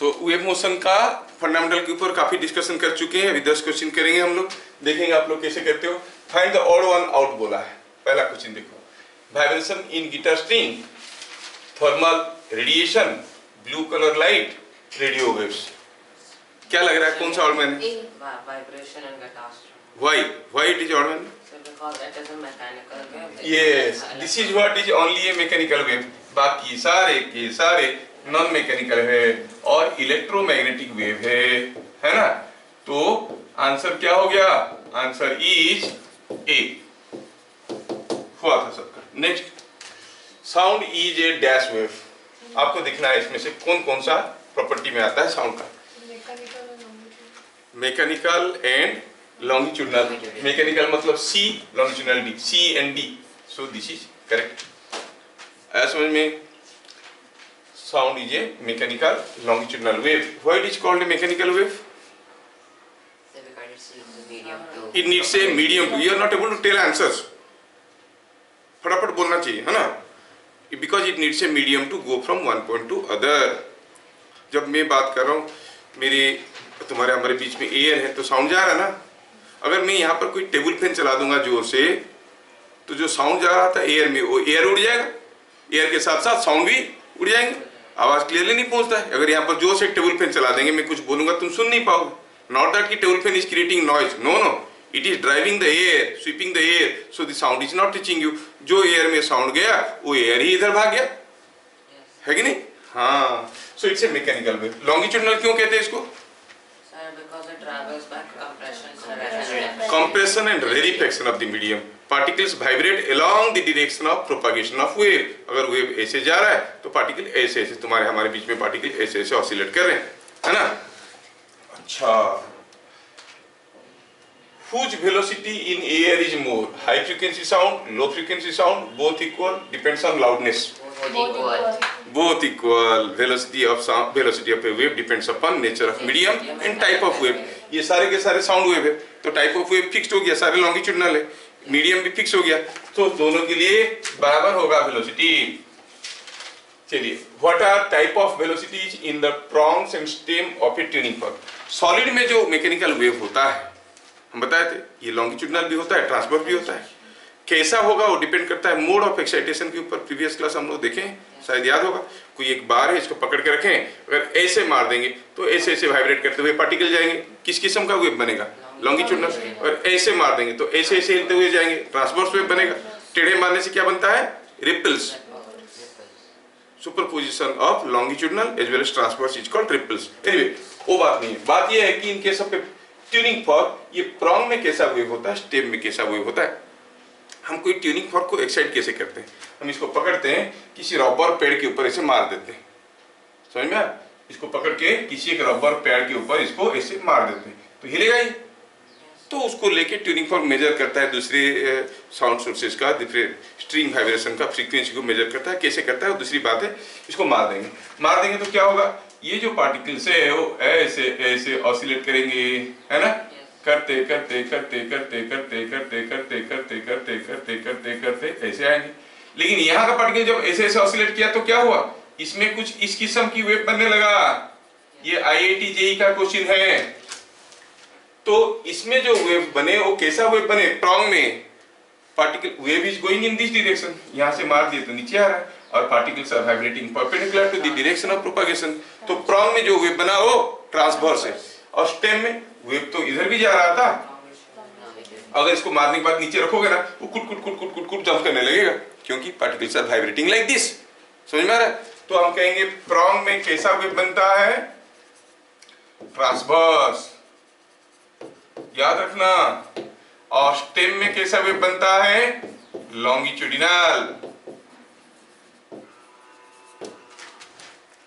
सो wave motion का fundamental के ऊपर काफी डिस्कशन कर चुके हैं। अभी 10 क्वेश्चन करेंगे हम लोग, देखेंगे आप लोग कैसे करते हो। Find the odd one out बोला है। पहला क्वेश्चन देखो, vibration in guitar string, thermal radiation, blue colour light, radio waves. क्या लग रहा है कौन सा ऑड मैन है? Vibration in guitar string. Why it is odd man? Because it is a mechanical wave. Yes, this is what is only a mechanical wave. बाकी सारे के सारे नॉन मैकेनिकल है और इलेक्ट्रोमैग्नेटिक वेव है ना। तो आंसर क्या हो गया? आंसर इज ए हुआ था सबका। Next, sound is a dash wave. आपको दिखना है इसमें से कौन कौन सा प्रॉपर्टी में आता है साउंड का। Mechanical and longitudinal. Mechanical मतलब C, longitudinal D, C and D. So this is correct. आया समझ में? Sound is a mechanical longitudinal wave. Why it is called a mechanical wave? It needs a medium to. You are not able to tell answers. फटाफट बोलना चाहिए है ना? Because it needs a medium to go from one point to other. जब मैं बात कर रहा हूँ, मेरे तुम्हारे हमारे बीच में एयर है तो साउंड जा रहा है ना। अगर मैं यहाँ पर कोई टेबल फैन चला दूंगा जोर से, तो जो साउंड जा रहा था एयर में, वो एयर उड़ जाएगा, एयर के साथ साथ साउंड भी उड़ जाएंगे, आवाज क्लियरली नहीं पहुंचता है। अगर यहाँ पर जोर से टेबल फैन चला देंगे, मैं कुछ बोलूंगा तुम सुन नहीं पाओगे। नॉट दैट कि table fan is creating noise, no no, it is driving the air, sweeping the air, so the sound is not reaching you. जो एयर में साउंड गया वो एयर ही इधर भाग गया, है कि नहीं? हाँ, so it's a mechanical wave. Longitudinal क्यों कहते हैं इसको? Because it travels by compression and rarefaction of the medium. Particles vibrate along the direction of propagation of wave. अगर वेव ऐसे जा रहा है तो पार्टिकल ऐसे ऐसे, तुम्हारे हमारे बीच में पार्टिकल ऐसे ऐसे ऑसिलेट कर रहे हैं, है ना। अच्छा, whose velocity in air is more? High frequency sound, low frequency sound, both equal, depends on loudness. Both equal. Velocity of sound, velocity of a wave depends upon nature of medium and type of wave. ये सारे के सारे sound wave है, तो type of wave fixed हो गया, सारे longitudinal है, मीडियम भी फिक्स हो गया, तो दोनों के लिए बराबर होगा वेलोसिटी। चलिए, what are type of velocities in the prongs and stem of a tuning fork. Solid में जो मैकेनिकल वेव होता है, हम बताए थे, ये लॉन्गिट्यूडिनल भी होता है, ट्रांसवर्स भी होता है। कैसा होगा वो डिपेंड करता है मोड ऑफ एक्साइटेशन के ऊपर। प्रीवियस क्लास हम लोग देखें, शायद याद होगा, कोई एक बार है, इसको पकड़ के रखें, अगर ऐसे मार देंगे तो ऐसे ऐसे वाइब्रेट करते हुए पार्टिकल जाएंगे, किस किस्म का वेव बनेगा? लॉन्गिट्यूडिनल। और ऐसे मार देंगे तो ऐसे ऐसे हिलते हुए जाएंगे, ट्रांसवर्स वेव बनेगा। टेढ़े मारने से क्या बनता है? Ripples. Superposition of longitudinal as well as transverse is called ripples. Anyway, वो बात नहीं है। बात ये है कि इनके सब पे ट्यूनिंग फॉर्क, ये प्रोंग में कैसा वेव होता है, स्टेम में कैसा वेव होता है। हम कोई ट्यूनिंग फॉर्क को एक्साइट कैसे करते हैं? हम इसको पकड़ते हैं, किसी रबर पेड़ के ऊपर ऐसे मार देते हैं, समझ में आया? इसको पकड़ के किसी एक रबर पेड़ के ऊपर इसको ऐसे मार देते हैं, तो हिलेगा ही। तो उसको लेके ट्यूनिंग फॉर्क मेजर करता है दूसरे साउंड सोर्सेज का, स्ट्रिंग वाइब्रेशन का फ्रीक्वेंसी को मेजर करता है। कैसे करता है वो दूसरी बात है। इसको मार देंगे तो क्या होगा? ये जो पार्टिकल्स है वो ऐसे ऐसे ऑसिलेट करेंगे, है ना, करते करते करते करते करते करते करते करते करते करते करते करते ऐसे आएंगे। लेकिन यहाँ का पार्टिकल जब ऐसे ऐसे ऑसिलेट किया तो क्या हुआ? इसमें कुछ इस किस्म की वेव बनने लगा। ये IIT JEE का क्वेश्चन है। तो इसमें जो वेव बने वो कैसा वेव बने? प्रोंग में particle wave is going in this direction, यहाँ से मार दिए तो नीचे आ रहा है, और particles are vibrating perpendicular to the direction of propagation. तो प्रोंग में जो वेव बना वो ट्रांसवर्स है, और स्टेम में वेव तो इधर भी जा रहा था। अगर इसको मारने के बाद नीचे रखोगे ना, वो कुट कुट कुट कुट कुट कुट जंप करने लगेगा, क्योंकि particles are vibrating like this. समझ में आ रहा है? तो हम कहेंगे प्रोंग में कैसा वेव बनता है? ट्रांसवर्स, याद रखना। और स्टेम में कैसा वेव बनता है? लॉन्गिट्यूडिनल।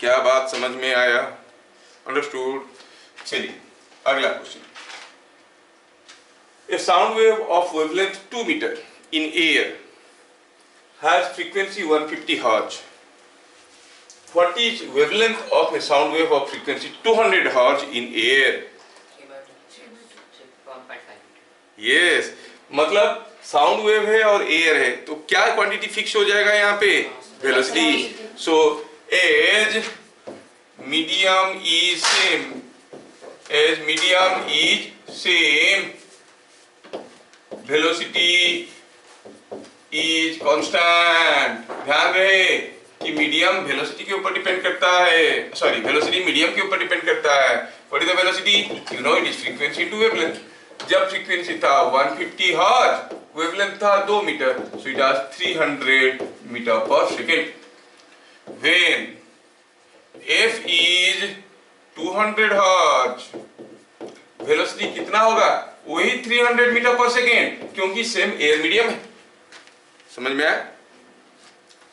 क्या बात समझ में आया? अंडरस्टूड? चलिए अगला question. A sound wave of wavelength 2 meter in air has frequency 150 Hz. What is wavelength of a sound wave of frequency 200 Hz in air? Yes, मतलब साउंड वेव है और एयर है, तो क्या क्वांटिटी फिक्स हो जाएगा यहाँ पे? Velocity. So as medium is same, as medium is same, velocity is constant. ध्यान रहे कि मीडियम वेलोसिटी के ऊपर डिपेंड करता है, सॉरी वेलोसिटी मीडियम के ऊपर डिपेंड करता है. What is the velocity? You know it is frequency into wavelength. जब फ्रीक्वेंसी था 150 हर्ट्ज, वेवलेंथ था 2 metre, so it is 300 metre per second. When f is 200 hertz, velocity कितना होगा? वही 300 मीटर पर सेकेंड, क्योंकि सेम एयर मीडियम है. समझ में आया?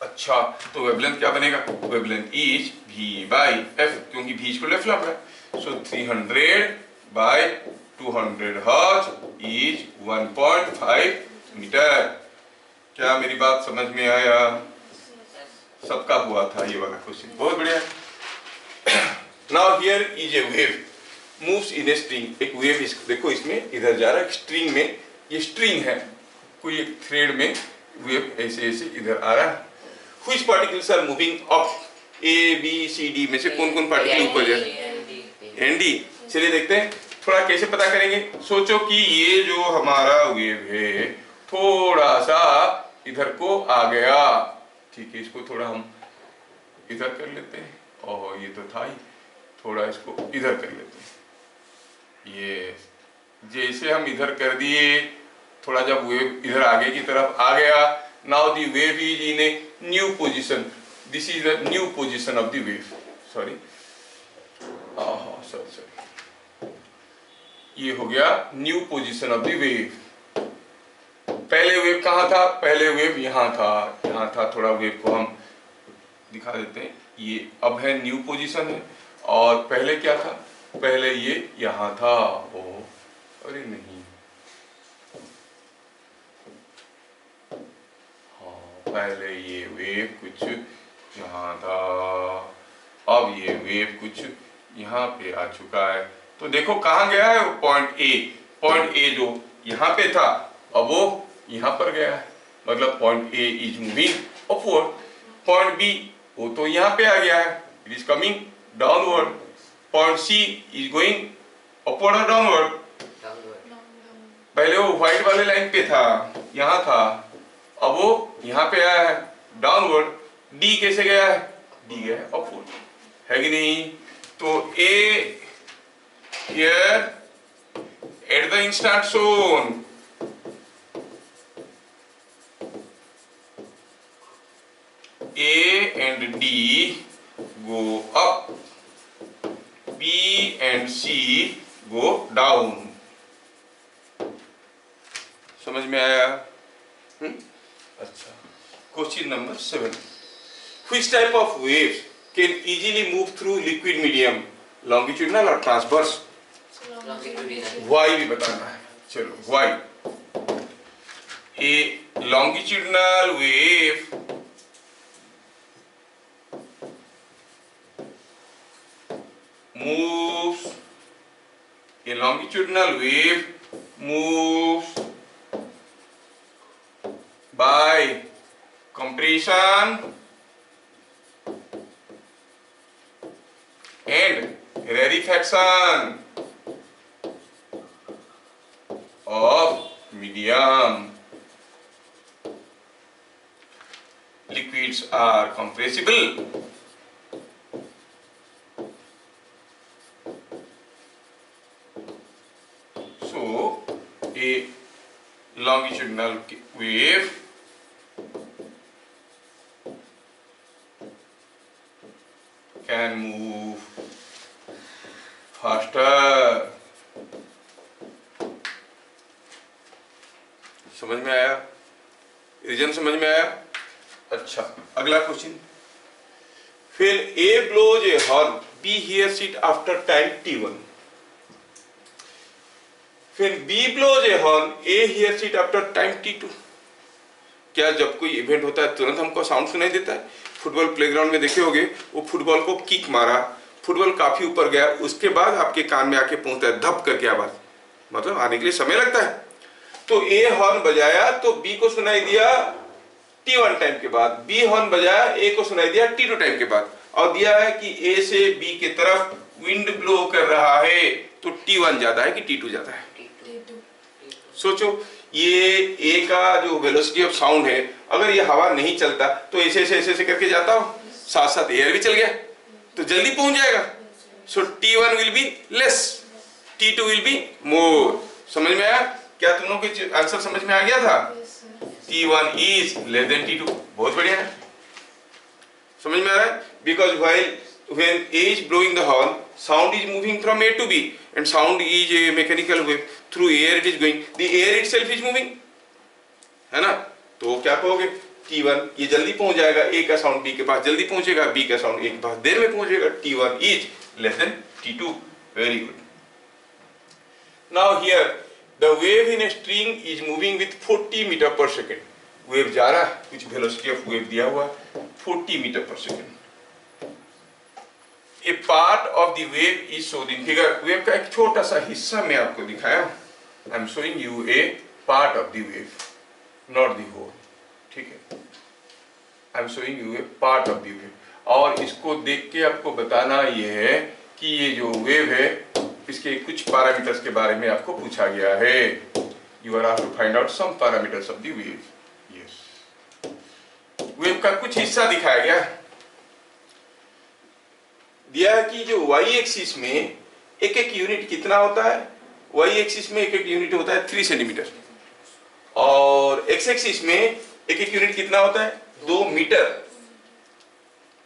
अच्छा, तो वेवलेंथ क्या बनेगा? Wavelength is v by f, क्योंकि v को लेफ्ट लंब है. सो 300 बाई 200 हर्ट्ज इज 1.5 मीटर. क्या मेरी बात समझ में आया? सबका हुआ था ये वाला क्वेश्चन. बहुत बढ़िया. Now here is a wave moves in a string. एक वेव देखो, इसमें इधर जा रहा है स्ट्रिंग में. ये स्ट्रिंग है, कोई एक थ्रेड में वेव ऐसे ऐसे इधर आ रहा है. Which particles are moving up? A, B, C, D में से कौन कौन पार्टिकल ऊपर जा रहे हैं? N, D. चलिए देखते हैं थोड़ा कैसे पता करेंगे. सोचो कि ये जो हमारा वेव है थोड़ा सा इधर को आ गया. ठीक है, इसको थोड़ा हम इधर कर लेते हैं. ओह, ये तो था ही. थोड़ा इसको इधर कर लेते हैं. ये जैसे हम इधर कर दिए, थोड़ा जब वेव इधर आगे की तरफ आ गया, now the wave is in a new position. This is the new position of the wave. Sorry. sorry. ये हो गया new position of the wave. पहले वेव कहाँ था? पहले वेव यहाँ था. थोड़ा वेव को हम दिखा देते हैं. ये अब है न्यू पोजीशन है. और पहले क्या था? पहले ये यहाँ था. ओ, अरे नहीं, पहले ये वेव कुछ यहाँ था, अब ये वेव कुछ यहाँ पे आ चुका है. तो देखो कहाँ गया है? पॉइंट ए जो यहाँ पे था, अब वो यहाँ पर गया है. मतलब point A is moving upward. Point B वो तो यहाँ पे आ गया है, it is coming downward. Point C is going upward और डाउनवर्ड. पहले वो व्हाइट वाले लाइन पे था, यहाँ था, अब वो यहाँ पे आया है डाउनवर्ड. डी कैसे गया है? डी गया है अपवर्ड, है कि नहीं? तो A here at the instant shown, A and D go up, B and C go down. समझ में आया? अच्छा. Question number 7. Which type of waves can easily move through liquid medium, longitudinal or transverse? Why भी बताना है. चलो, why? A longitudinal wave moves. A longitudinal wave moves by compression and rarefaction of medium. Liquids are compressible. So, a longitudinal wave can move faster. समझ में आया? Reason समझ में आया? अच्छा, अगला question. When A blows a horn, B hears it after time t1. When B blows a horn, A hears it after time t2. क्या जब कोई इवेंट होता है तुरंत हमको साउंड सुनाई देता है? फुटबॉल प्लेग्राउंड में देखे होगे, वो फुटबॉल को किक मारा, फुटबॉल काफी ऊपर गया, उसके बाद आपके कान में आके पहुंचता है धप करके आवाज. मतलब आने के लिए समय लगता है. तो ए हॉर्न बजाया तो बी को सुनाई दिया T1 टाइम के बाद, बी हॉर्न बजाया ए को सुनाई दिया T2 टाइम के बाद. और दिया है कि ए से बी की तरफ विंड ब्लो कर रहा है, तो T1 ज्यादा है कि T2 ज्यादा है? सोचो, ये ए का जो वेलोसिटी ऑफ साउंड है, अगर ये हवा नहीं चलता तो ऐसे ऐसे ऐसे करके जाता हो, साथ साथ एयर भी चल गया तो जल्दी पहुंच जाएगा। सो T1 will be less, T2 will be more. समझ में आया? क्या तुम लोगों को आंसर समझ में आ गया था? T1 is less than T2। बहुत बढ़िया है, समझ में आ रहा है? Because when A is blowing the horn, sound is moving from A to B, and sound is a mechanical wave, through air it is going, the air itself is moving, है ना? तो क्या कहोगे? T1 ये जल्दी पहुंच जाएगा, A का साउंड B के पास जल्दी पहुंचेगा, B का साउंड A के पास देर में पहुंचेगा। T1 is less than T2। Very good. Now here the wave in a string is moving with 40 meter per second। Wave जा रहा है, कुछ वेलोसिटी ऑफ वेव दिया हुआ 40 metre per second. A part of the wave is shown in figure। Wave का एक छोटा सा हिस्सा मैं आपको दिखाया। I am showing you a part of the wave, not the whole। ठीक है, I am showing you a part of the wave। और इसको देख के आपको बताना ये है कि ये जो वेव है, इसके कुछ पैरामीटर्स के बारे में आपको पूछा गया है। You are asked to find out some parameters of the wave। Yes, wave का कुछ हिस्सा दिखाया गया है। दिया है कि जो y एक्सिस में एक एक यूनिट कितना होता है, y एक्सिस में एक एक यूनिट होता है 3 सेंटीमीटर, और x एक्सिस में एक एक यूनिट कितना होता है 2 मीटर।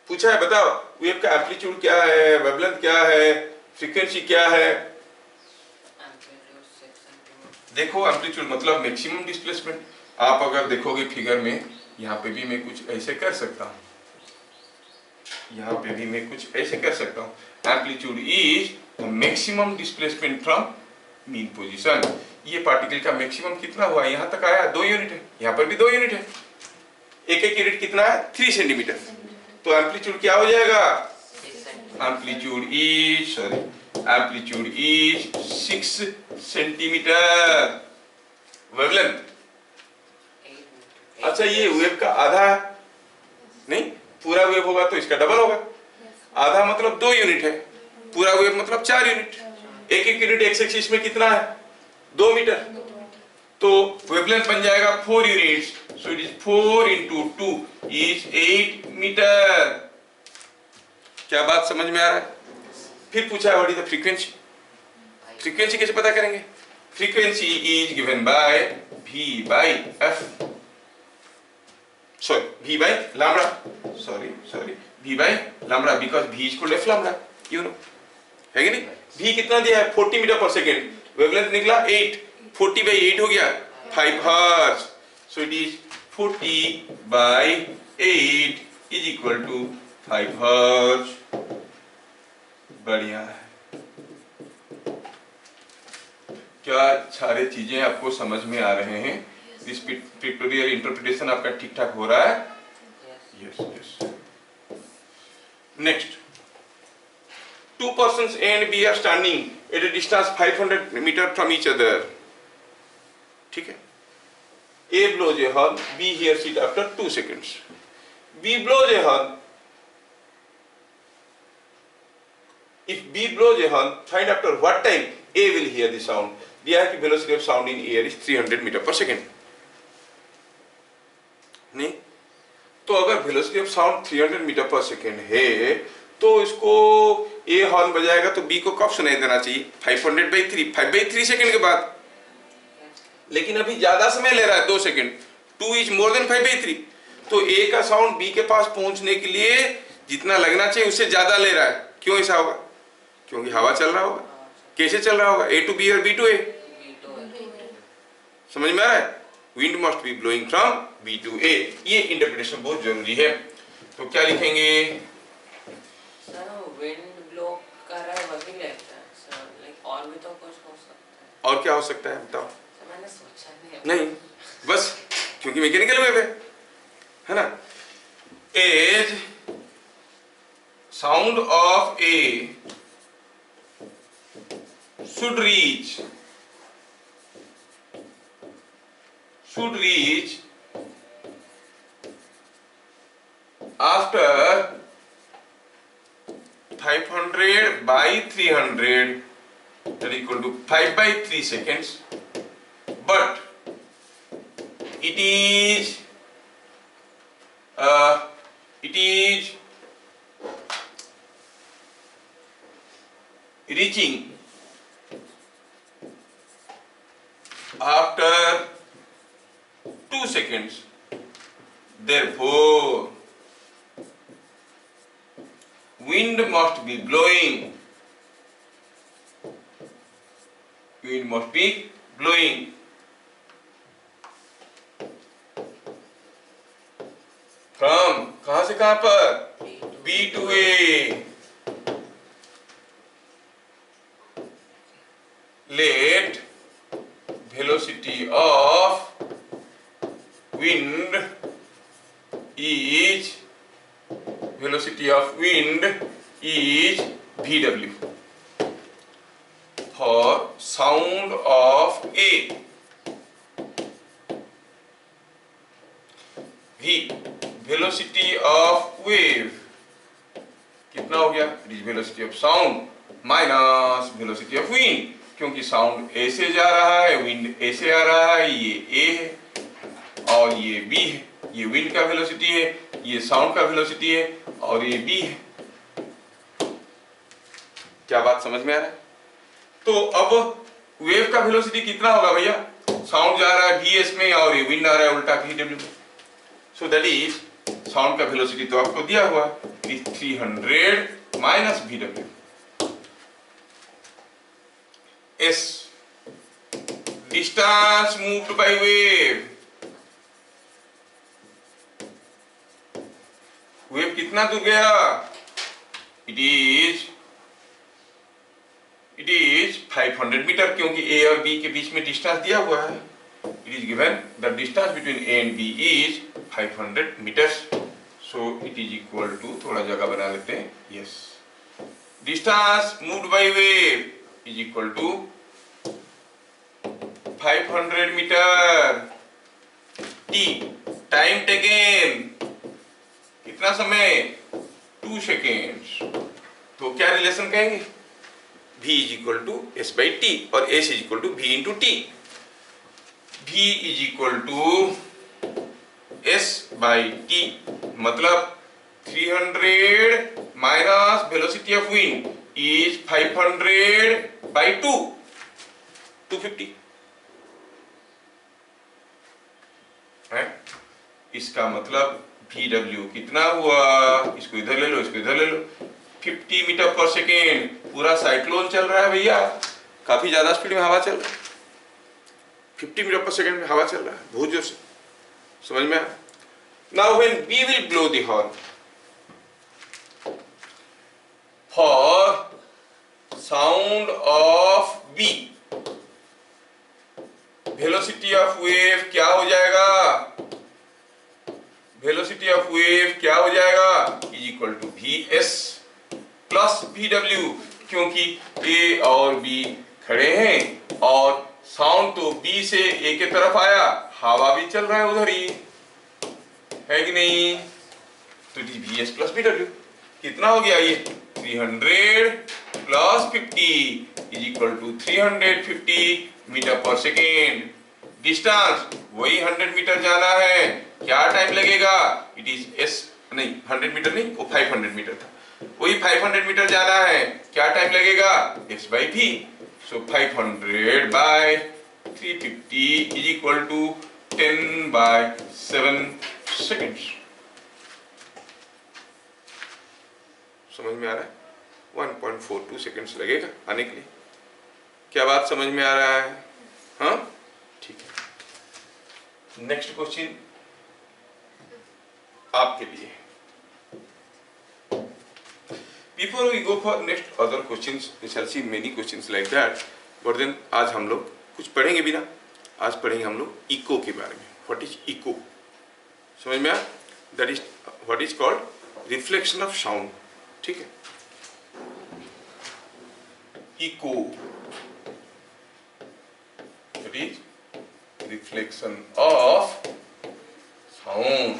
पूछा है बताओ वेव का एम्पलीट्यूड क्या है, वेवलेंथ क्या है, फ्रीक्वेंसी क्या है? देखो एम्पलीट्यूड मतलब मैक्सिमम डिस्प्लेसमेंट। आप अगर देखोगे फिगर में, यहाँ पे भी मैं कुछ ऐसे कर सकता हूँ, यहाँ पे भी मैं कुछ ऐसे कर सकता हूँ। Amplitude is maximum displacement from mean position. ये पार्टिकल का मैक्सिमम कितना हुआ, यहाँ तक आया 2 यूनिट है, यहाँ पर भी 2 यूनिट है, एक एक यूनिट कितना है 3 सेंटीमीटर। तो एम्पलीट्यूड क्या हो जाएगा? Amplitude is 6 centimetre. वेवलेंथ, अच्छा ये वेव का आधा है, नहीं पूरा वेव होगा तो इसका डबल होगा। आधा मतलब 2 यूनिट है, पूरा वेव मतलब 4 यूनिट। एक एक यूनिट एक्स एक्सिस में कितना है 2 मीटर, तो वेवलेंथ बन जाएगा 4 units. So it is 4 into 2 is 8 metre. क्या बात समझ में आ रहा है? फिर पूछा है what is the frequency. Frequency कैसे पता करेंगे? Frequency is given by v by f, sorry v by lambda, sorry v by lambda, because v is equal to f lambda, you know, है कि नहीं? v कितना दिया है 40 मीटर पर सेकेंड, वेवलेंथ निकला 8, 40 by 8 हो गया 5 hertz. So it is 40 by 8 is equal to 5 hertz. बढ़िया है, क्या सारे चीजें आपको समझ में आ रहे हैं? इस पिक्टोरियल इंटरप्रिटेशन आपका ठीक ठाक हो रहा है? Yes yes. Next, 2 persons A and B are standing at a distance 500 meter from each other। ठीक है, A blows a horn, B hears it after 2 seconds। B blows a horn, if B blows a horn, find after what time A will hear the sound। दिया है कि velocity of sound in air is 300 metre per second. नहीं तो अगर velocity of sound 300 metre per second है, तो इसको ए horn बजाएगा तो बी को कब सुनाई देना चाहिए? 5/3 सेकेंड के बाद। लेकिन अभी ज्यादा समय ले रहा है 2 सेकेंड, 2 इज मोर देन 5/3। तो ए का साउंड बी के पास पहुंचने के लिए जितना लगना चाहिए उससे ज्यादा ले रहा है। क्यों ऐसा होगा? क्योंकि हवा चल रहा होगा। कैसे चल रहा होगा? A to B और B to A। समझ में आ रहा है? Wind must be blowing from B to A। ये इंटरप्रिटेशन बहुत जरूरी है। तो क्या लिखेंगे? सर विंड ब्लो कर रहा है वही लगता है सर, लाइक और भी तो कुछ हो सकता है। और क्या हो सकता है बताओ? सर मैंने सोचा नहीं, बस क्योंकि मैकेनिकल वेव है ना। As sound of A should reach after 500 by 300 that is equal to 5 by 3 seconds, but it is reaching after 2 seconds. Therefore, wind must be blowing. Wind must be blowing. From कहां से कहां पर? B to A. Let velocity of wind is VW for sound of A. V velocity of wave कितना हो गया? It is velocity of sound minus velocity of wind, क्योंकि sound A से जा रहा है, विंड A से आ रहा है, ये A है और ये B है, ये विंड का वेलोसिटी है, ये साउंड का वेलोसिटी है और ये B है। क्या बात समझ में आ रहा है? तो अब वेव का वेलोसिटी कितना होगा भैया? साउंड जा रहा है Vs में और ये विंड आ रहा है उल्टा Vw में। सो दैट इज साउंड का वेलोसिटी तो आपको दिया हुआ 300 minus Vw। S distance moved by wave, wave कितना दूर गया? इट इज 500 मीटर, क्योंकि A और B के बीच में डिस्टेंस दिया हुआ है। It is given the distance between A and B is 500 metres. So it is equal to, थोड़ा जगह बना लेते हैं, yes, distance moved by wave is equal to 500 metre. T time taken कितना समय? 2 सेकेंड्स। तो क्या रिलेशन कहेंगे? V is equal to S by T और S is equal to V into T। V is equal to S by T, मतलब 300 minus velocity of wind is 500 by 250 है। इसका मतलब VW कितना हुआ? इसको इधर ले लो, इसको इधर ले लो, 50 मीटर पर सेकेंड। पूरा साइक्लोन चल रहा है भैया, काफी ज्यादा स्पीड में हवा चल रहा है, 50 मीटर पर सेकेंड में हवा चल रहा है, बहुत जोर से। समझ में आया? Now when we will blow the horn for sound of B, velocity of wave क्या हो जाएगा? वेलोसिटी ऑफ वेव क्या हो जाएगा? Is equal to Vs plus Vw, क्योंकि A और B खड़े हैं और साउंड तो B से A के तरफ आया, हवा भी चल रहा है उधर ही, है कि नहीं? तो it is Vs plus Vw। कितना हो गया ये? 300 plus 50 is equal to 350 meter per second. Distance वही 100 मीटर जाना है, क्या टाइम लगेगा? इट इज S नहीं, 100 मीटर नहीं, वो 500 मीटर था, वही 500 मीटर जाना है, क्या टाइम लगेगा? S by V। So 500 by 350 is equal to 10 by 7 seconds. समझ में आ रहा है? 1.42 सेकेंड्स लगेगा आने के लिए। क्या बात समझ में आ रहा है? हाँ, ठीक है। नेक्स्ट क्वेश्चन आपके लिए। Before we go for next other questions, we shall see many questions like that. But then आज हम लोग कुछ पढ़ेंगे भी ना, आज पढ़ेंगे हम लोग इको के बारे में। What is echo? समझ में आया? That is what is called reflection of sound. ठीक है? Echo, that is reflection of sound.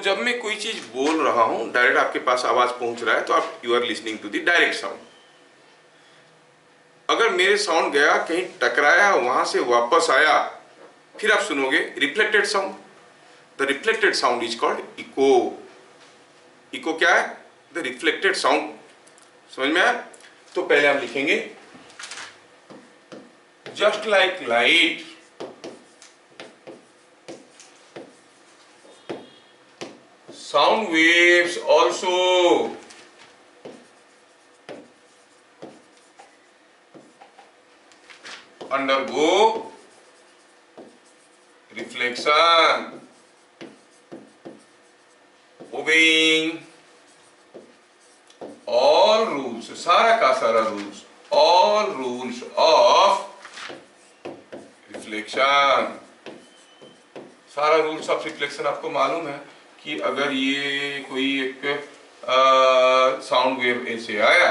जब मैं कोई चीज बोल रहा हूं, डायरेक्ट आपके पास आवाज पहुंच रहा है, तो आप you are listening to the direct sound. अगर मेरे साउंड गया कहीं टकराया, वहां से वापस आया, फिर आप सुनोगे reflected sound. The reflected sound is called echo. Echo क्या है? The reflected sound. समझ में आया? तो पहले हम लिखेंगे just like light, sound waves also undergo reflection, obeying all rules, सारा का सारा rules, all rules of reflection। सारा रूल्स ऑफ रिफ्लेक्शन आपको मालूम है कि अगर ये कोई एक साउंड वेव ऐसे आया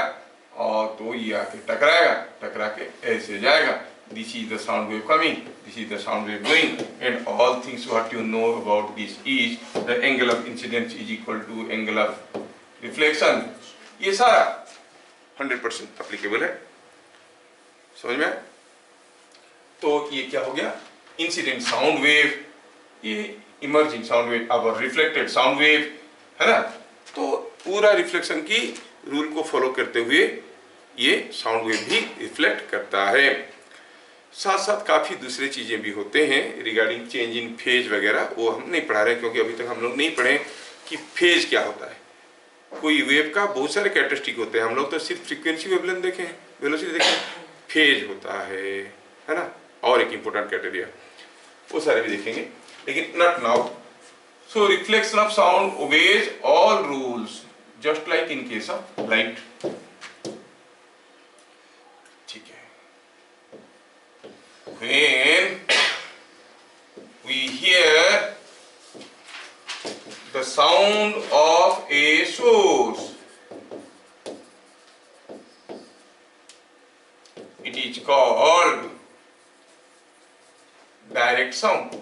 और तो ये आके टकराएगा, टकरा के ऐसे जाएगा। This is the sound wave coming, this is the sound wave going, and all things what you know about this is the angle of incidence is equal to angle of reflection. ये सारा 100% applicable है। समझ में? तो ये क्या हो गया? इंसिडेंट साउंड वेव, ये इमर्जिंग साउंड वेव, अब रिफ्लेक्टेड साउंड वेव, है ना? तो पूरा रिफ्लेक्शन की रूल को फॉलो करते हुए ये साउंड वेव भी रिफ्लेक्ट करता है। साथ साथ काफी दूसरे चीजें भी होते हैं रिगार्डिंग चेंज इन फेज वगैरह, वो हम नहीं पढ़ा रहे क्योंकि अभी तक हम लोग नहीं पढ़े कि फेज क्या होता है। कोई वेव का बहुत सारे कैरेक्टरिस्टिक होते हैं, हम लोग तो सिर्फ फ्रीक्वेंसी वेवलेंथ देखे, वेलोसिटी देखे, फेज होता है ना? और एक इंपॉर्टेंट क्राइटेरिया, वो सारे भी देखेंगे, लेकिन not now. So reflection of sound obeys all rules just like in case of light. ठीक है। When we hear the sound of a source, it is called direct sound।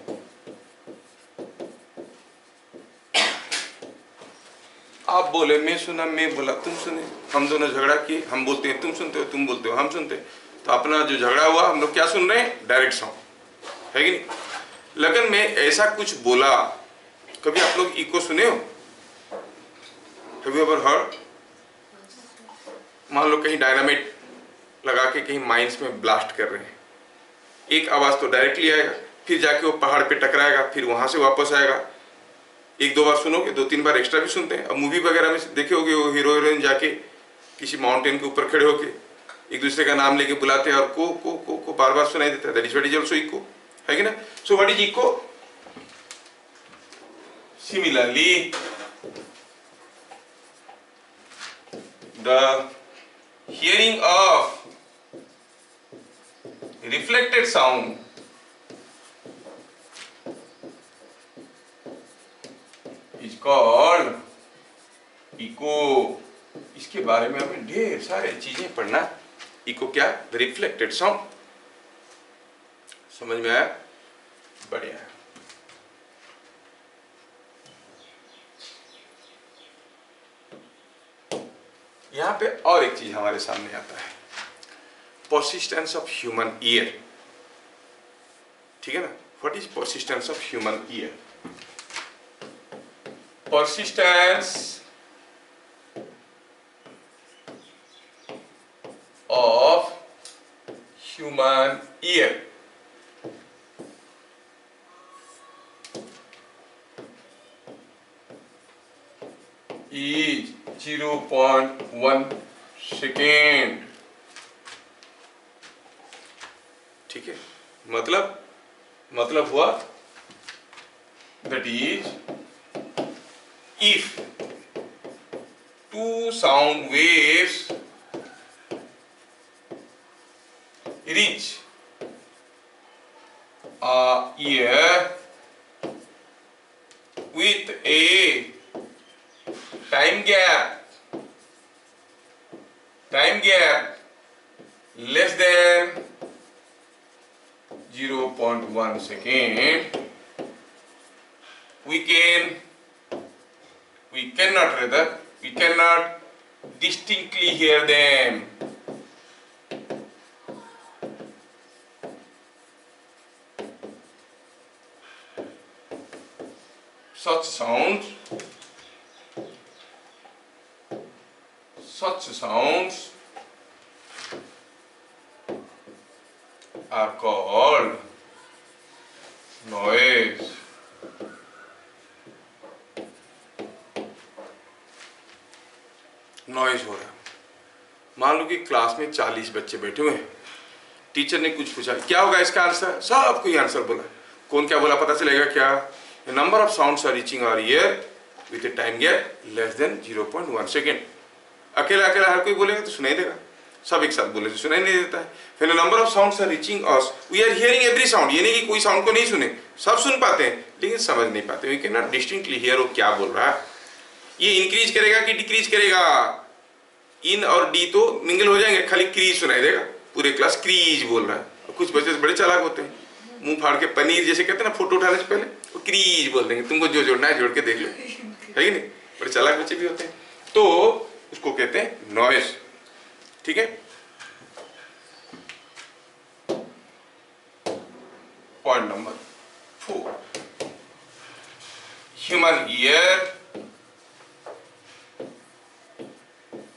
आप बोले मैं सुना, मैं बोला तुम सुने, हम दोनों झगड़ा किए, हम बोलते हैं तुम सुनते हो, तुम बोलते हो हम सुनते हैं, तो अपना जो झगड़ा हुआ हम लोग क्या सुन रहे हैं? डायरेक्ट साउंड, है कि नहीं? लेकिन मैं ऐसा कुछ बोला, कभी आप लोग इको सुने हो? Have you ever heard? मान लो कहीं डायनामाइट लगा के कहीं माइंस में ब्लास्ट कर रहे हैं, एक आवाज तो डायरेक्टली आएगा, फिर जाके वो पहाड़ पे टकराएगा, फिर वहां से वापस आएगा। एक दो बार सुनोगे, दो तीन बार एक्स्ट्रा भी सुनते हैं। अब मूवी वगैरह में देखे होगे वो हीरो हीरोइन जाके किसी माउंटेन के ऊपर खड़े होके एक दूसरे का नाम लेके बुलाते हैं और को बार बार सुनाई देता है। That is what is also echo, है कि ना? So what is echo? Similarly the hearing of reflected sound is called echo. इसके बारे में हमें ढेर सारे चीजें पढ़ना। इको क्या? The reflected sound. समझ में आया? बढ़िया। यहां पे और एक चीज हमारे सामने आता है, परसिस्टेंस ऑफ ह्यूमन ईयर। ठीक है ना? What is persistence of human ear? persistence of human ear is 0.1 second। ठीक है? मतलब हुआ that is if two sound waves reach a ear with a time gap less than 0.1 second, we can we cannot rather, we cannot distinctly hear them. Such sounds are called noise. Noise हो रहा है। मान लो कि class में 40 बच्चे बैठे हुए हैं, टीचर ने कुछ पूछा, क्या होगा इसका आंसर? सबको ये आंसर बोला। कौन क्या बोला पता चलेगा क्या? Number of sounds are reaching our ear with a time gap less than 0.1 second. अकेला अकेला हर कोई बोलेगा तो सुनाई देगा, सब एक साथ बोले तो सुनाई नहीं देता है। फिर number of sounds are reaching us, we are hearing every sound. ये नहीं कि कोई साउंड को नहीं सुने, सब सुन पाते हैं लेकिन समझ नहीं पाते। We can not distinctly hear वो क्या बोल रहा है। ये इंक्रीज करेगा कि डिक्रीज करेगा? इन और डी तो मिंगल हो जाएंगे, खाली क्रीज सुनाई देगा। पूरे क्लास क्रीज बोल रहा है। कुछ बच्चे बड़े चालाक होते हैं, मुंह फाड़ के पनीर जैसे कहते हैं ना, फोटो उठाने से पहले वो क्रीज बोल देंगे। तुमको जो जोड़ना है जोड़ के देख लो, है कि नहीं? बड़े चालाक बच्चे भी होते हैं, तो उसको कहते हैं नॉइज। ठीक है, point number 4, human ear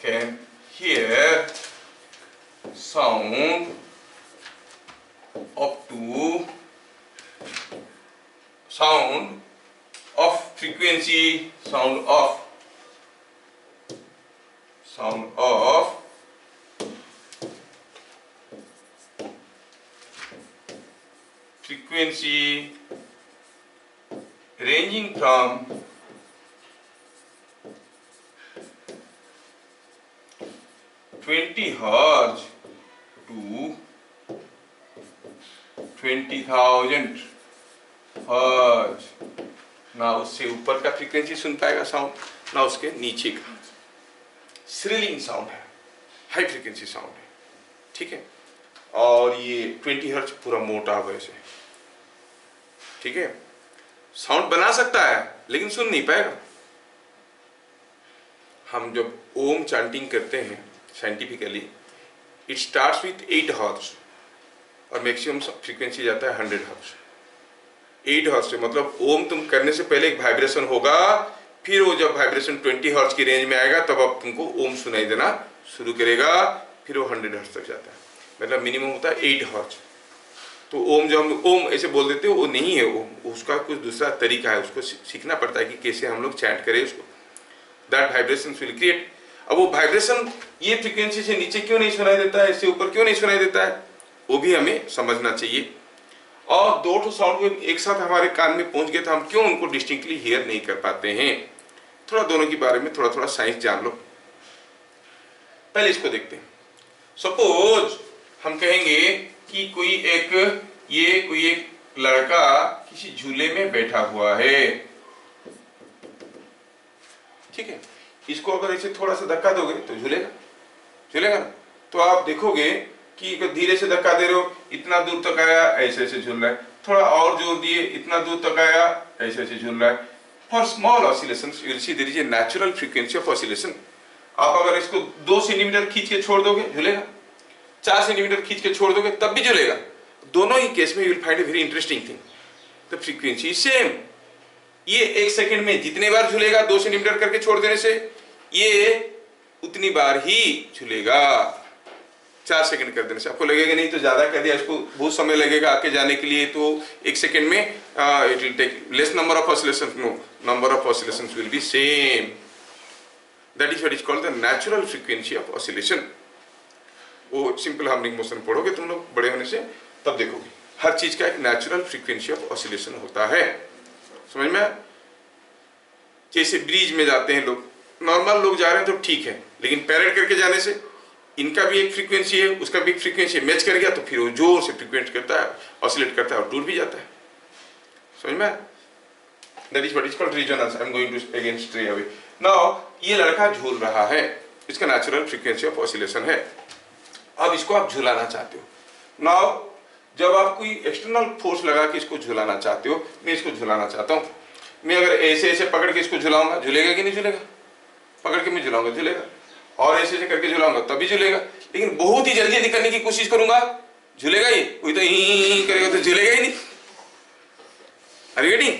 can hear sound up to sound of frequency, sound of frequency ranging from 20 hertz to 20,000 hertz। ना उससे ऊपर का फ्रीक्वेंसी सुन पाएगा साउंड, ना उसके नीचे का। श्रिलिंग साउंड है, हाई फ्रीक्वेंसी साउंड है। ठीक है, और ये 20 हर्ट्ज पूरा मोटा वैसे। ठीक है, साउंड बना सकता है लेकिन सुन नहीं पाएगा। हम जब ओम चैंटिंग करते हैं scientifically, it starts with 8 hertz और मैक्सिमम फ्रीक्वेंसी जाता है 100 हर्ट्ज। 8 हर्ट्ज से मतलब ओम तुम करने से पहले एक वाइब्रेशन होगा, फिर वो जब वाइब्रेशन 20 हर्ट्ज की रेंज में आएगा तब अब तुमको ओम सुनाई देना शुरू करेगा, फिर वो 100 हर्ट्ज तक जाता है। मतलब मिनिमम होता है 8 हर्ट्ज। तो ओम जो हम ओम ऐसे बोल देते हो वो नहीं है ओम, उसका कुछ दूसरा तरीका है, उसको सीखना पड़ता है कि कैसे हम लोग चैंट करें उसको। That vibration will create. अब वो वाइब्रेशन ये फ्रीक्वेंसी से नीचे क्यों नहीं सुनाई देता है, इससे ऊपर क्यों नहीं सुनाई देता है, वो भी हमें समझना चाहिए। और दो ठो साउंड वेव एक साथ हमारे कान में पहुंच गए तो हम क्यों उनको डिस्टिंक्टली हियर नहीं कर पाते हैं। थोड़ा दोनों के बारे में थोड़ा साइंस जान लो। पहले इसको देखते हैं। सपोज हम कहेंगे कि कोई एक लड़का किसी झूले में बैठा हुआ है। ठीक है, इसको अगर ऐसे थोड़ा सा धक्का दोगे तो झूलेगा ना। तो आप देखोगे कि धीरे से धक्का दे रहे हो, इतना दूर तक आया, ऐसे ऐसे झूल रहा है। थोड़ा और जोर दिए, इतना दूर तक आया, ऐसे ऐसे झूल रहा है। For small oscillations you will see there is a natural frequency of oscillation. आप अगर इसको 2 सेंटीमीटर खींच के छोड़ दोगे झूलेगा, 4 सेंटीमीटर खींच के छोड़ दोगे तब भी झूलेगा। दोनों ही केस में you will find a very interesting thing, the frequency is same. ये 1 सेकंड में जितने बार झूलेगा 2 सेंटीमीटर करके छोड़ देने से, ये उतनी बार ही झूलेगा 4 सेकंड कर देने से। आपको लगेगा नहीं तो ज्यादा कर दिया, इसको बहुत समय लगेगा आके जाने के लिए, तो 1 सेकंड में it will take less number of oscillations. No, number of oscillations will be same. That is what is called the natural frequency of oscillation. वो सिंपल हार्मोनिक मोशन पढ़ोगे तुम लोग बड़े होने से, तब देखोगे हर चीज का एक नेचुरल फ्रीक्वेंसी ऑफ ऑसिलेशन होता है। समझ में? जैसे ब्रिज में जाते हैं लोग, नॉर्मल लोग जा रहे हैं तो ठीक है, लेकिन पैरेड करके जाने से इनका भी एक फ्रीक्वेंसी है, उसका भी एक फ्रीक्वेंसी है, मैच कर गया तो फिर वो जोर से फ्रीक्वेंट करता है, ऑसिलेट करता है और टूट भी जाता है। समझ में? That is what is called resonance. I am going to again stray away. नाउ ये लड़का झूल रहा है, इसका नेचुरल फ्रीक्वेंसी ऑफ ऑसिलेशन है। अब इसको आप झुलाना चाहते हो। नाउ जब आप कोई एक्सटर्नल फोर्स लगा के इसको झुलाना चाहते हो, मैं इसको झुलाना चाहता हूँ, मैं अगर ऐसे ऐसे पकड़ के इसको झुलाऊंगा, झूलेगा कि नहीं झूलेगा? पकड़ के मैं झुलाऊंगा, झूलेगा। और ऐसे ऐसे करके झुलाऊंगा तभी झूलेगा। लेकिन बहुत ही जल्दी जल्दी करने की कोशिश करूंगा, झूलेगा ये? कोई तो ही करेगा तो झूलेगा ही नहीं। अरे गेटिंग?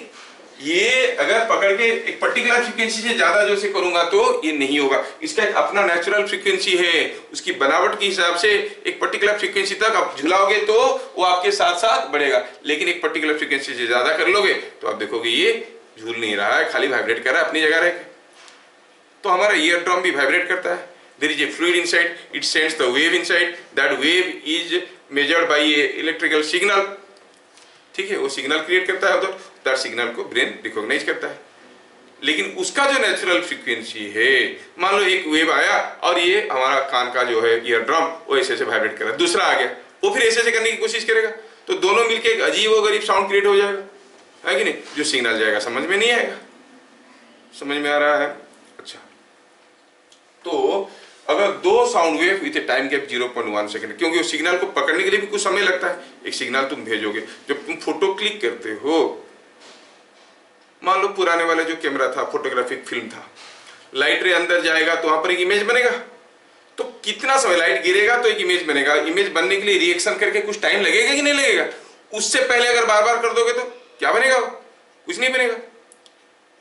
ये अगर पकड़ के एक पर्टिकुलर फ्रीक्वेंसी से ज्यादा जो से करूंगा तो ये नहीं होगा। इसका एक अपना नेचुरल फ्रीक्वेंसी है, उसकी बनावट के हिसाब से एक पर्टिकुलर फ्रीक्वेंसी तक आप झुलाओगे तो वो आपके साथ साथ बढ़ेगा। लेकिन एक पर्टिकुलर फ्रीक्वेंसी से ज्यादा कर लोगे तो आप देखोगे ये झूल नहीं रहा है, खाली वाइब्रेट कर रहा है अपनी जगह रह के। तो हमारा ईयर ड्रम भी वाइब्रेट करता है। There is a fluid inside, it sends the wave inside, that wave is measured by a electrical signal. ठीक है, वो सिग्नल क्रिएट करता है उधर, दैट सिग्नल को ब्रेन रिकॉग्नाइज करता है। लेकिन उसका जो नेचुरल फ्रीक्वेंसी है, मान लो एक वेव आया और ये हमारा कान का जो है ईयर ड्रम वो ऐसे ऐसे वाइब्रेट कर रहा है, दूसरा आ गया वो फिर ऐसे ऐसे करने की कोशिश करेगा, तो दोनों मिलके एक अजीब व गरीब साउंड क्रिएट हो जाएगा, है कि नहीं? जो सिग्नल जाएगा समझ में नहीं आएगा। समझ में आ रहा है? अच्छा, तो अगर दो sound wave with a time gap 0.1 second, क्योंकि उस सिग्नल को पकड़ने के लिए भी कुछ समय लगता है। एक सिग्नल तुम भेजोगे, जब तुम फोटो क्लिक करते हो, मान लो पुराने वाला जो कैमरा था, फोटोग्राफिक फिल्म था, लाइट रे अंदर जाएगा तो वहां पर एक इमेज बनेगा। तो कितना समय लाइट गिरेगा तो एक इमेज बनेगा। इमेज बनने के लिए रिएक्शन करके कुछ टाइम लगेगा कि नहीं लगेगा? उससे पहले अगर बार बार कर दोगे तो क्या बनेगा? कुछ नहीं बनेगा।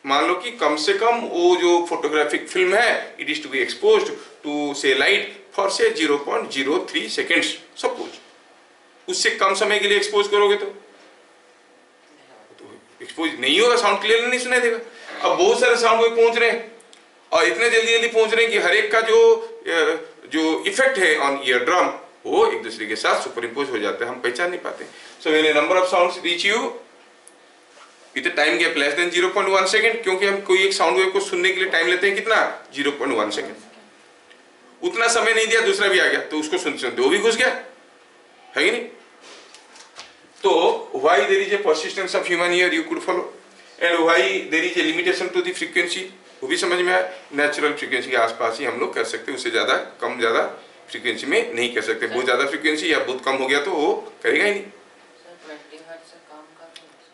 मान लो कि कम से कम वो जो फोटोग्राफिक फिल्म है, it is to be exposed to say light for say 0.03 seconds suppose. उससे कम समय के लिए एक्सपोज करोगे तो एक्सपोज नहीं होगा, साउंड क्लियर नहीं सुनाई देगा। अब बहुत सारे साउंड वेव पहुंच रहे हैं और इतने जल्दी जल्दी पहुंच रहे हैं कि हर एक का जो इफेक्ट है ऑन ईयर ड्रम वो एक दूसरे के साथ सुपर इम्पोज हो जाता है, हम पहचान नहीं पाते। So when A number of sounds reach you with time gap less than 0.1 second, क्योंकि हम कोई एक साउंड वेव को सुनने के लिए टाइम लेते हैं कितना? 0.1 सेकंड। उतना समय नहीं दिया, दूसरा भी आ गया तो उसको सुनते सुनते वो भी घुस गया, है कि नहीं? तो why there is a persistence of human ear you could follow, and why there is a limitation to the frequency वो भी समझ में आया। नेचुरल फ्रीक्वेंसी के आसपास ही हम लोग कर सकते हैं, उससे ज्यादा कम ज्यादा फ्रीक्वेंसी में नहीं कर सकते। बहुत ज्यादा फ्रीक्वेंसी या बहुत कम हो गया तो वो करेगा ही नहीं।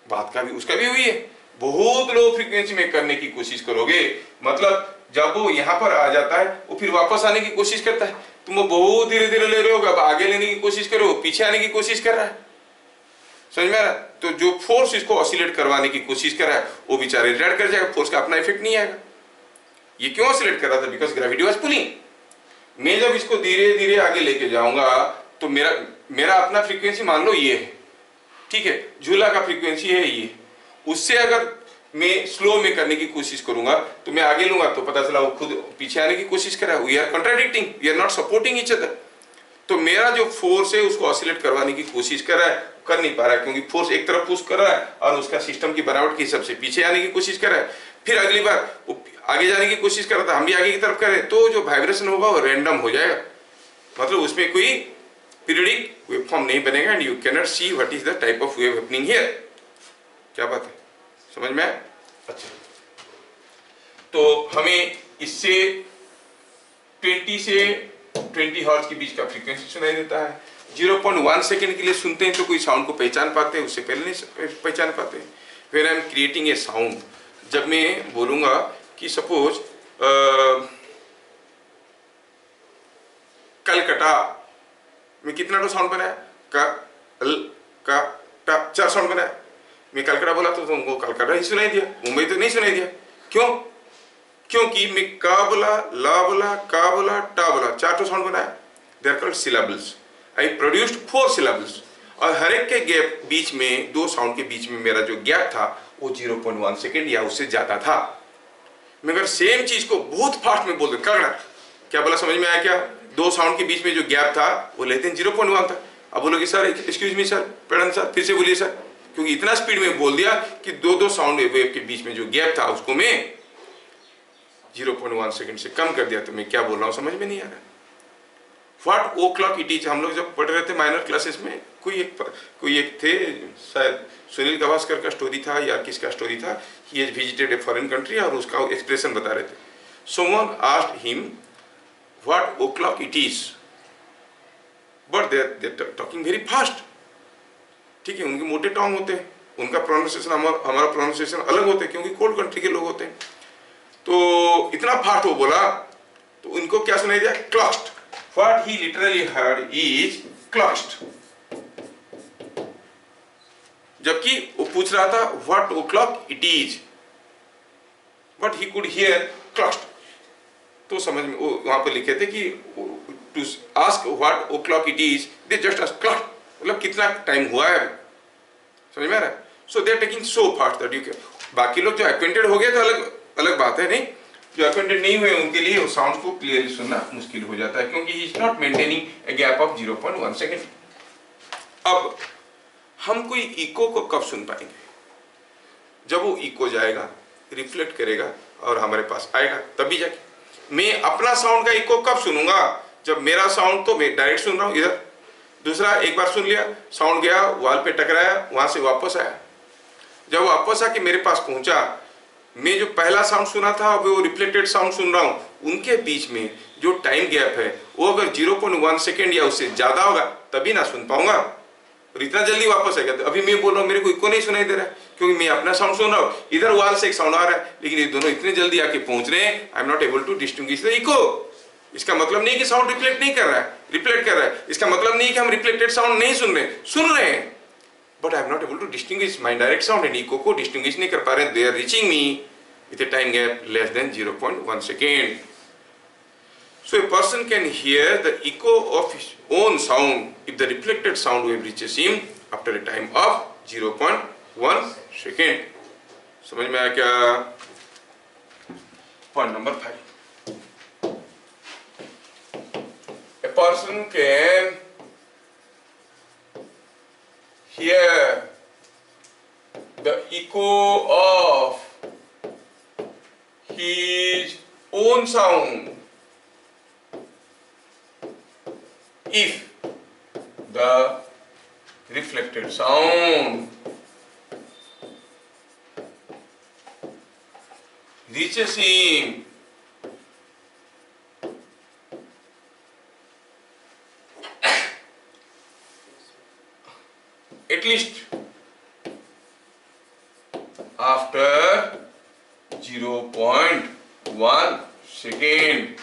बात का भी उसका भी हुई है, बहुत लो फ्रीक्वेंसी में करने की कोशिश करोगे, मतलब जब वो यहाँ पर आ जाता है वो फिर वापस आने की कोशिश करता है, तुम वो बहुत धीरे धीरे ले रहे हो, अब आगे लेने की कोशिश करो, पीछे आने की कोशिश कर रहा है। समझ में आ रहा? तो जो फोर्स इसको ऑसिलेट करवाने की कोशिश कर रहा है वो बेचारे रिटार्ड कर जाएगा, फोर्स का अपना इफेक्ट नहीं आएगा। ये क्यों ऑसिलेट कर रहा था? Because gravity was pulling. मैं जब इसको धीरे धीरे आगे लेके जाऊंगा तो मेरा अपना फ्रीक्वेंसी मान लो ये है, ठीक है, झूला का फ्रीक्वेंसी है ये, उससे अगर मैं स्लो में करने की कोशिश करूंगा तो मैं आगे लूंगा तो पता चला वो खुद पीछे आने की कोशिश कर रहा है। We are contradicting, we are not supporting each other. तो मेरा जो फोर्स है उसको ऑसिलेट करवाने की कोशिश कर रहा है, कर नहीं पा रहा है, क्योंकि फोर्स एक तरफ पुश कर रहा है और उसका सिस्टम की बनावट के हिसाब से पीछे आने की कोशिश कर रहा है। फिर अगली बार वो आगे जाने की कोशिश कर रहा था, हम भी आगे की तरफ करें, तो जो वाइब्रेशन होगा वो रैंडम हो जाएगा, मतलब उसमें कोई पीरियडिक वेवफॉर्म नहीं बनेगा and you can not see what is the type of wave happening here. क्या बात है, समझ में आया? अच्छा, तो हमें इससे 20 से 20 हर्ट्ज के बीच का फ्रीक्वेंसी सुनाई देता है। 0.1 सेकेंड के लिए सुनते हैं तो कोई साउंड को पहचान पाते हैं, उससे पहले नहीं पहचान पाते। When I am creating a sound, जब मैं बोलूंगा कि सपोज कलकत्ता में कितना तो साउंड बनाया, का ल का टा, 4 साउंड बनाया। मैं कलकत्ता बोला तो तुमको कलकत्ता ही सुनाई दिया, मुंबई तो नहीं सुनाई दिया। क्यों? क्योंकि मैं का बोला, ला बोला, का बोला, टा बोला, 4 साउंड बनाया। They are called syllables. I produced 4 syllables और हर एक के गैप बीच में, 2 साउंड के बीच में मेरा जो गैप था वो 0.1 सेकेंड या उससे ज्यादा था। मगर सेम चीज को बहुत फास्ट में बोल दे, क्या बोला, समझ में आया क्या? 2 साउंड के बीच में जो गैप था वो लेते हैं 0.1 था। अब बोलोगे sir excuse me sir, pardon sir, फिर से बोलिए सर, क्योंकि इतना स्पीड में बोल दिया कि 2 साउंड वेव के बीच में जो गैप था उसको मैं 0.1 सेकंड से कम कर दिया। तो मैं क्या बोल रहा हूँ समझ में नहीं आ रहा। What o'clock it is, हम लोग जब पढ़ रहे थे माइनर क्लासेस में, कोई एक थे, शायद सुनील गावस्कर का स्टोरी था या किसका स्टोरी था, he has visited a foreign country और उसका एक्सप्रेशन बता रहे थे। Someone asked him what o'clock it is, but they talking very fast. ठीक है, उनके मोटे टोंग होते हैं, उनका प्रोनाउंसिएशन हमारा प्रोनाउंसिएशन अलग होता है, क्योंकि कोल्ड कंट्री के लोग होते हैं। तो इतना फास्ट वो बोला तो उनको क्या सुनाई दिया? Clust. What he literally heard is clust. जबकि वो पूछ रहा था what o'clock it is, but he could hear clust. तो समझ में वो वहां पर लिखे थे कि to ask what o'clock it is, they just ask clock, मतलब कितना टाइम हुआ है। समझ में आ रहा है? So they are taking so fast that you can. बाकी लोग जो एक्वेंटेड हो गए तो अलग अलग बात है, नहीं जो एक्वेंटेड नहीं हुए उनके लिए वो साउंड को क्लियरली सुनना मुश्किल हो जाता है, क्योंकि he is not maintaining a gap of 0.1 second. अब हम कोई इको को कब सुन पाएंगे? जब वो इको जाएगा, रिफ्लेक्ट करेगा और हमारे पास आएगा, तभी जाके। मैं अपना साउंड का इको कब सुनूंगा? जब मेरा साउंड तो मैं डायरेक्ट सुन रहा हूं इधर, दूसरा एक बार सुन लिया, साउंड गया वॉल पे टकराया, वहां से वापस आया, जब वापस आके मेरे पास पहुंचा, मैं जो पहला साउंड सुना था वो रिफ्लेक्टेड साउंड सुन रहा हूं, उनके बीच में जो टाइम गैप है वो अगर 0.1 सेकेंड या उससे ज्यादा होगा तभी ना सुन पाऊंगा, और इतना जल्दी वापस आएगा। तो अभी मैं बोल रहा हूँ मेरे को इको नहीं सुनाई दे रहा है, क्योंकि मैं अपना साउंड सुन रहा हूँ, इधर वॉल से एक साउंड आ रहा है, लेकिन ये दोनों इतने जल्दी आके पहुंच रहे हैं, I am not able to distinguish the echo. इसका मतलब नहीं कि साउंड रिफ्लेक्ट नहीं कर रहा है, रिफ्लेक्ट कर रहा है। इसका मतलब नहीं कि हम रिफ्लेक्टेड साउंड नहीं सुन रहे हैं, but I am not able to distinguish my direct sound and echo को डिस्टिंग्विश नहीं कर पा रहे हैं। They are reaching me with a time gap less than 0.1 second. So a person can hear the echo of his own sound if the reflected sound wave reaches him after a time of 0.1 second. समझ में आया क्या? Point number 5. A person can hear the echo of his own sound if the reflected sound reaches him at least after 0.1 second.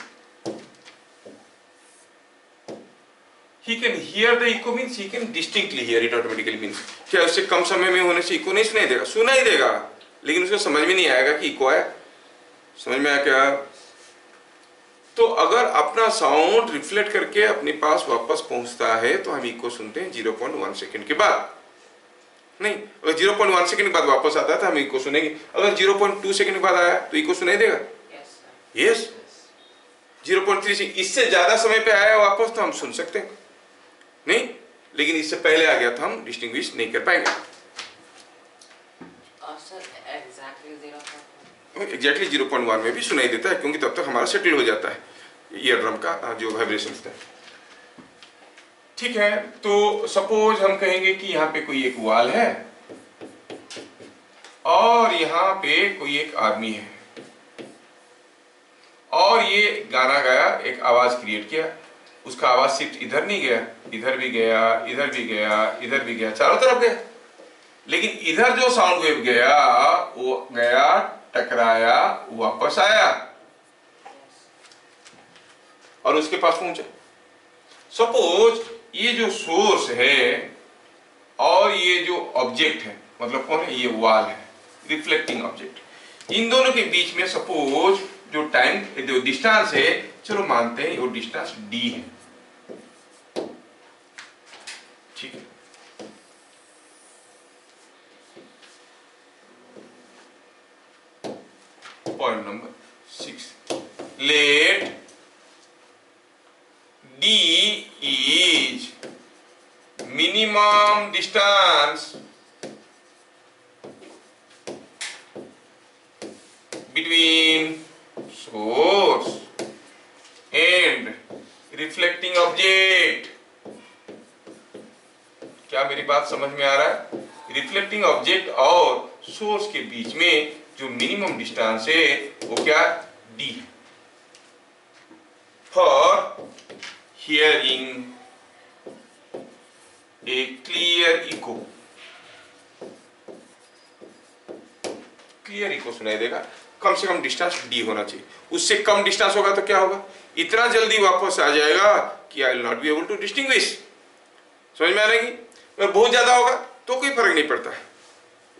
He can hear the echo means he can distinctly hear it automatically means क्या उससे कम समय में होने से eco नहीं सुनाई देगा? सुनाई देगा, लेकिन उसको समझ में नहीं आएगा कि इको है। समझ में आया क्या? तो अगर अपना साउंड रिफ्लेक्ट करके अपने पास वापस पहुंचता है तो हम इको सुनते हैं 0.1 सेकेंड के बाद। नहीं, अगर 0.1 सेकंड के बाद वापस आता है तो हम इको सुनेंगे। अगर 0.2 सेकंड के बाद आया तो इको सुनाई देगा? यस। 0.3 से इससे ज्यादा समय पे आया वापस तो हम सुन सकते हैं, नहीं, लेकिन इससे पहले आ गया तो हम डिस्टिंग्विश नहीं कर पाएंगे। एग्जैक्टली 0.1 में भी सुनाई देता है, क्योंकि तब तक हमारा सेटल हो जाता है ईयर ड्रम का जो वाइब्रेशन है। ठीक है, तो सपोज हम कहेंगे कि यहाँ पे कोई एक वॉल है और यहाँ पे कोई एक आदमी है और ये गाना गाया, एक आवाज क्रिएट किया, उसका आवाज सिर्फ इधर नहीं गया, इधर भी गया, इधर भी गया, इधर भी गया, चारों तरफ गया, लेकिन इधर जो साउंड वेव गया वो गया, टकराया, वापस आया और उसके पास पहुंचा। सपोज ये जो सोर्स है और ये जो ऑब्जेक्ट है, मतलब कौन है? ये वॉल है, रिफ्लेक्टिंग ऑब्जेक्ट। इन दोनों के बीच में सपोज जो टाइम, जो डिस्टेंस है, चलो मानते हैं वो डिस्टेंस d है, ठीक है। Point number 6, let d is minimum distance between source and reflecting object। क्या मेरी बात समझ में आ रहा है? रिफ्लेक्टिंग ऑब्जेक्ट और सोर्स के बीच में जो मिनिमम डिस्टेंस है वो क्या? d है। For hearing a clear echo clear eco सुनाई देगा। कम से कम डिस्टेंस डी होना चाहिए, उससे कम डिस्टेंस होगा तो क्या होगा, इतना जल्दी वापस आ जाएगा कि I will not be able to distinguish. समझ में आ रहा है कि अगर बहुत ज्यादा होगा तो कोई फर्क नहीं पड़ता,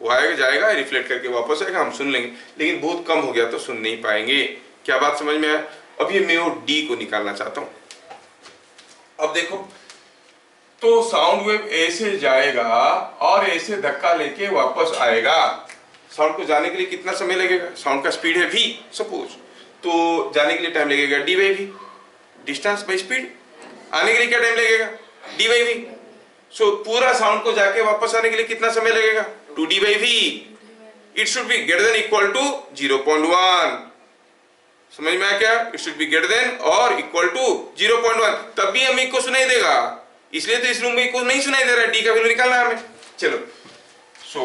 वो आएगा जाएगा रिफ्लेक्ट करके वापस आएगा, हम सुन लेंगे। लेकिन बहुत कम हो गया तो सुन नहीं पाएंगे। क्या बात समझ में आया? अब ये मैं वो डी को निकालना चाहता हूं। अब देखो, तो साउंड वेव ऐसे जाएगा और ऐसे धक्का लेके वापस आएगा। साउंड को जाने के लिए कितना समय लगेगा? साउंड का स्पीड है v सपोज, तो जाने के लिए टाइम लगेगा D by V, distance by speed. आने के लिए क्या टाइम लगेगा? D by we. सो पूरा साउंड को जाके वापस आने के लिए कितना समय लगेगा? 2d by v। It should be greater than equal to 0.1। समझ में आया क्या? It should be greater than और इक्वल टू 0.1, तब भी हमें इको सुनाई देगा। इसलिए तो इस रूम में इको नहीं सुनाई दे रहा है, डी का वैल्यू निकालना है हमें। चलो, सो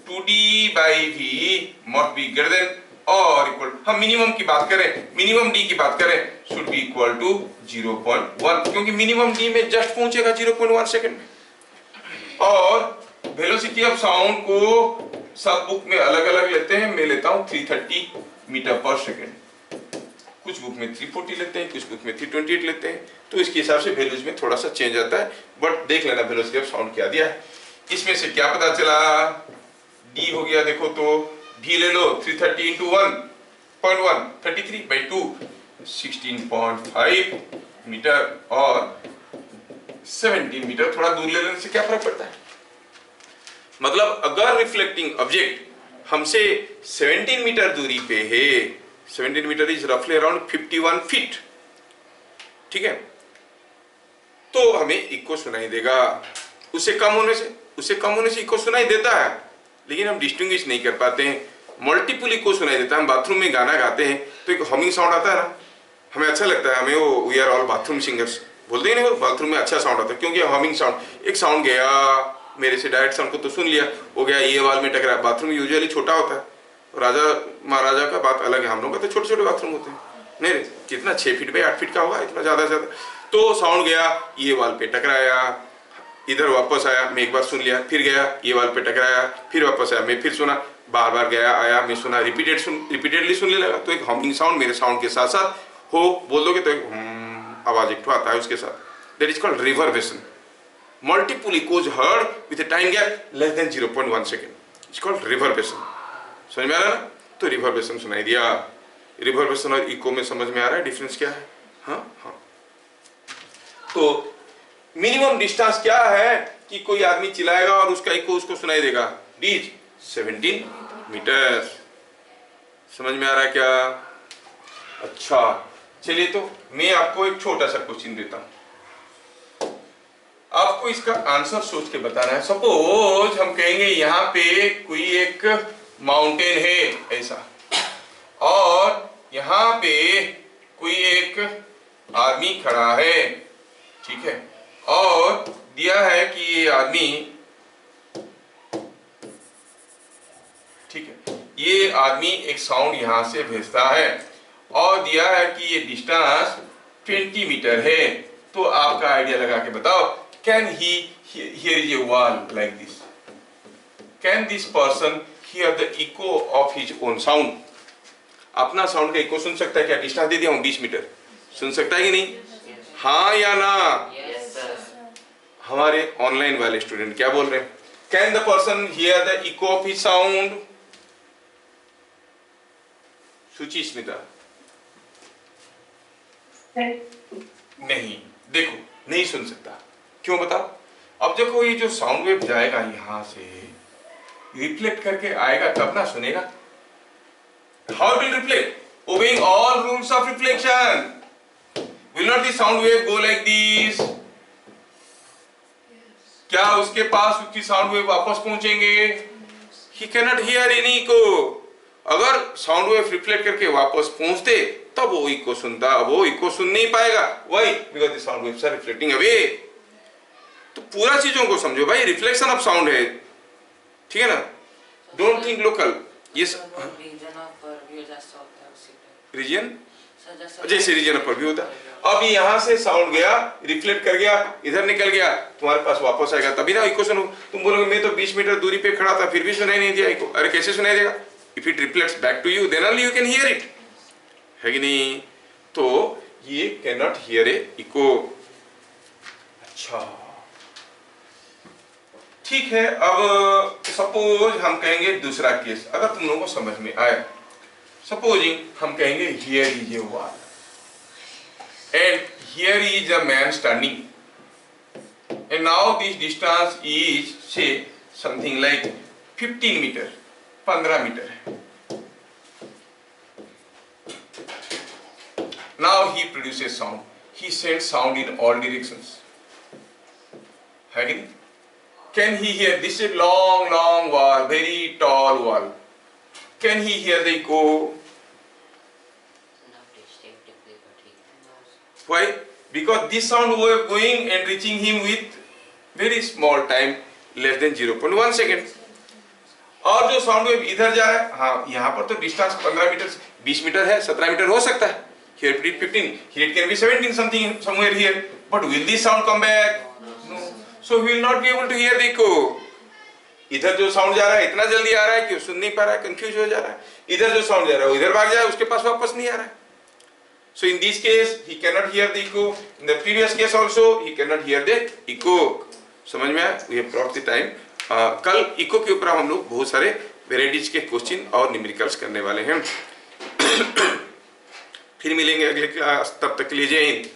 2d by v must be greater than और इक्वल, हम मिनिमम की बात करें, मिनिमम डी की बात करें, शुड बी इक्वल टू 0.1, क्योंकि मिनिमम डी में जस्ट पहुंचेगा 0.1 सेकेंड में। और वेलोसिटी ऑफ साउंड को सब बुक में अलग अलग लेते हैं, मैं लेता हूं 330 मीटर पर सेकेंड, कुछ बुक में 340 लेते हैं, कुछ बुक में 328 लेते हैं, तो इसके हिसाब से वैल्यूज में थोड़ा सा चेंज आता है। बट देख लेना वेलोसिटी ऑफ साउंड क्या दिया है। इसमें से क्या पता चला, डी हो गया, देखो तो डी ले लो, 330 इंटू 1.1 33/2 16.5 मीटर और 17 मीटर, थोड़ा दूर ले लेने से क्या फर्क पड़ता है। मतलब अगर रिफ्लेक्टिंग ऑब्जेक्ट हमसे 17 मीटर दूरी पे है, 17 मीटर इज रफली अराउंड 51 फीट, ठीक है, तो हमें इको सुनाई देगा। उससे कम होने से इको सुनाई देता है, लेकिन हम डिस्टिंग्विश नहीं कर पाते हैं। मल्टीपल इको सुनाई देता है। हम बाथरूम में गाना गाते हैं तो एक हमिंग साउंड आता है ना, हमें अच्छा लगता है, हमें वो we are all bathroom singers बोलते हैं ना, बाथरूम में अच्छा साउंड आता है, क्योंकि हमिंग साउंड, एक साउंड गया मेरे से डायरेक्ट साउंड को तो सुन लिया, हो गया ये वाल में टकरा। बाथरूम यूजुअली छोटा होता है, राजा महाराजा का बात अलग है, हम लोग का तो छोटे छोटे बाथरूम होते हैं। नहीं रे, कितना 6 फीट बाई 8 फीट का होगा, इतना ज्यादा से ज्यादा। तो साउंड गया, ये वाल पे टकराया, इधर वापस आया, मैं एक बार सुन लिया, फिर गया, ये वाल पे टकराया, फिर वापस आया, मैं फिर सुना, बार बार गया आया, मैं सुना, रिपीटेडली सुनने लगा। तो एक हमिंग साउंड मेरे साउंड के साथ साथ हो, बोल दोगे तो एक आवाज एक आता है उसके साथ, that is called reverberation. Multiple echoes heard with a time gap less than 0.1 second. It's called reverberation. समझ में आ रहा है ना? तो रिवर्बेशन सुनाई दिया। रिवर्बेशन और इको में समझ में आ रहा है डिफरेंस क्या है? हाँ हाँ। तो मिनिमम डिस्टेंस क्या है कि कोई आदमी चिल्लाएगा और उसका इको उसको सुनाई देगा? डीज 17 मीटर। समझ में आ रहा है क्या? अच्छा, चलिए तो मैं आपको एक छोटा सा क्वेश्चन देता हूं, आपको इसका आंसर सोच के बताना है। सपोज हम कहेंगे यहाँ पे कोई एक माउंटेन है ऐसा, और यहाँ पे कोई एक आदमी खड़ा है, ठीक है, और दिया है कि ये आदमी, ठीक है, ये आदमी एक साउंड यहां से भेजता है और दिया है कि ये डिस्टेंस 20 मीटर है। तो आपका आइडिया लगा के बताओ, can he, here is a wall like this, can this person hear the echo of his own sound? अपना साउंड का इको सुन सकता है क्या? डिस्टेंस दे दिया हूं 20 मीटर, सुन सकता है कि नहीं? हाँ या ना? Yes, sir. हमारे ऑनलाइन वाले स्टूडेंट क्या बोल रहे हैं? Can the person here the eco of his sound? सुचि, स्मिता, नहीं, देखो नहीं सुन सकता। क्यों बताओ? अब देखो ये जो साउंड वेव जाएगा यहां से, रिफ्लेक्ट करके आएगा तब ना सुनेगा। How it will reflect? Obeying all rules of reflection. Will not the sound wave go like this? क्या उसके पास उसकी साउंड वेव वापस पहुंचेंगे? He can not hear any echo. अगर साउंड वेव रिफ्लेक्ट करके वापस पहुंचते तब वो इको सुनता, वो इको सुन नहीं पाएगा। Why? Because the sound waves are reflecting away. तो पूरा चीजों को समझो भाई, रिफ्लेक्शन ऑफ साउंड है, ठीक है ना? Don't think local. Yes, reason of reason जैसे रीजनल पर भी होता है। अब यहाँ से साउंड गया, रिफ्लेक्ट कर गया, इधर निकल गया, तुम्हारे पास वापस आएगा, तभी ना इको सुनो। तुम बोलोगे मैं तो 20 मीटर दूरी पे खड़ा था फिर भी सुनाई नहीं दिया इको। अरे कैसे सुनाई देगा? If it reflects back to you then only you can hear it, है कि नहीं? तो ये can not hear a echo. अच्छा ठीक है, अब सपोज हम कहेंगे दूसरा केस, अगर तुम लोगों को समझ में आया। सपोजिंग हम कहेंगे here is a wall and here is a man standing, and now this distance is say something like 15 meter, 15 meter. Now he produces sound, he sends sound in all directions. Again, can he hear? This is long wall, very tall wall. Can he hear the echo? Why? Because this sound wave going and reaching him with very small time, less than 0.1 second. और जो sound wave इधर जा रहा है, हाँ यहाँ पर तो डिस्टेंस 15 मीटर, 20 मीटर है, 17 मीटर हो सकता है। Here it is 15, here it can be 17 something somewhere here. But will this sound come back? No. So we will not be able to hear the echo. इधर जो sound जा रहा है इतना जल्दी आ रहा है कि सुन नहीं पा रहा है, कंफ्यूज हो जा रहा है। इधर जो साउंड जा रहा है इधर भाग जाए, उसके पास वापस नहीं आ रहा है। So in this case he cannot hear the echo. In the previous case also he cannot hear the echo. समझ में आया? We have brought the time. कल इको के ऊपर हम लोग बहुत सारे वेराइटीज के क्वेश्चन और न्यूमेरिकल्स करने वाले हैं। फिर मिलेंगे अगले क्लास, तब तक के लिए जय हिंद।